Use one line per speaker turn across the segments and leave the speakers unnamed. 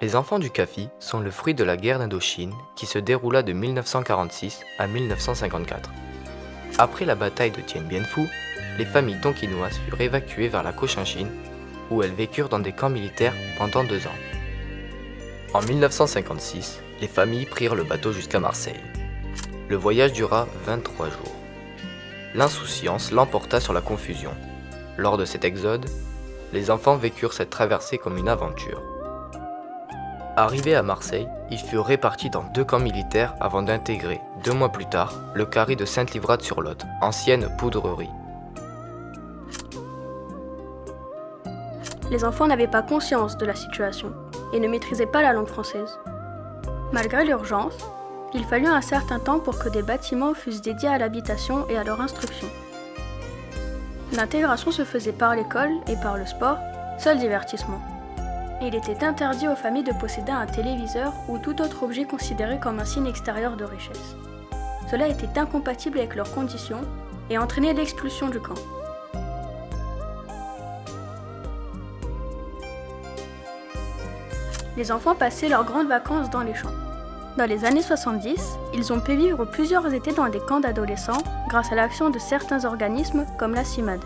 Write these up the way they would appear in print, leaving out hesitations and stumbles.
Les enfants du CAFI sont le fruit de la guerre d'Indochine qui se déroula de 1946 à 1954. Après la bataille de Dien Bien Phu, les familles tonkinoises furent évacuées vers la Cochinchine où elles vécurent dans des camps militaires pendant 2 ans. En 1956, les familles prirent le bateau jusqu'à Marseille. Le voyage dura 23 jours. L'insouciance l'emporta sur la confusion. Lors de cet exode, les enfants vécurent cette traversée comme une aventure. Arrivés à Marseille, ils furent répartis dans 2 camps militaires avant d'intégrer, 2 mois plus tard, le carré de Sainte-Livrade-sur-Lot, ancienne poudrerie.
Les enfants n'avaient pas conscience de la situation et ne maîtrisaient pas la langue française. Malgré l'urgence, il fallut un certain temps pour que des bâtiments fussent dédiés à l'habitation et à leur instruction. L'intégration se faisait par l'école et par le sport, seul divertissement. Il était interdit aux familles de posséder un téléviseur ou tout autre objet considéré comme un signe extérieur de richesse. Cela était incompatible avec leurs conditions et entraînait l'expulsion du camp. Les enfants passaient leurs grandes vacances dans les champs. Dans les années 70, ils ont pu vivre plusieurs étés dans des camps d'adolescents grâce à l'action de certains organismes comme la CIMAD.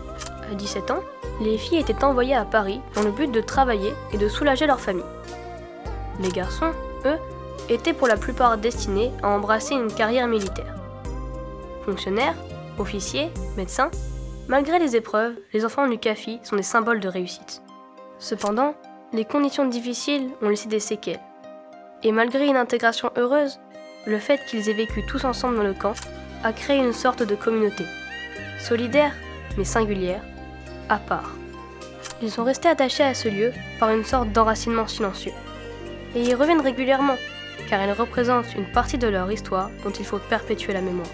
À 17 ans, les filles étaient envoyées à Paris dans le but de travailler et de soulager leur famille. Les garçons, eux, étaient pour la plupart destinés à embrasser une carrière militaire. Fonctionnaires, officiers, médecins, malgré les épreuves, les enfants du CAFI sont des symboles de réussite. Cependant, les conditions difficiles ont laissé des séquelles. Et malgré une intégration heureuse, le fait qu'ils aient vécu tous ensemble dans le camp a créé une sorte de communauté, solidaire mais singulière, à part. Ils sont restés attachés à ce lieu par une sorte d'enracinement silencieux. Et y reviennent régulièrement, car ils représentent une partie de leur histoire dont il faut perpétuer la mémoire.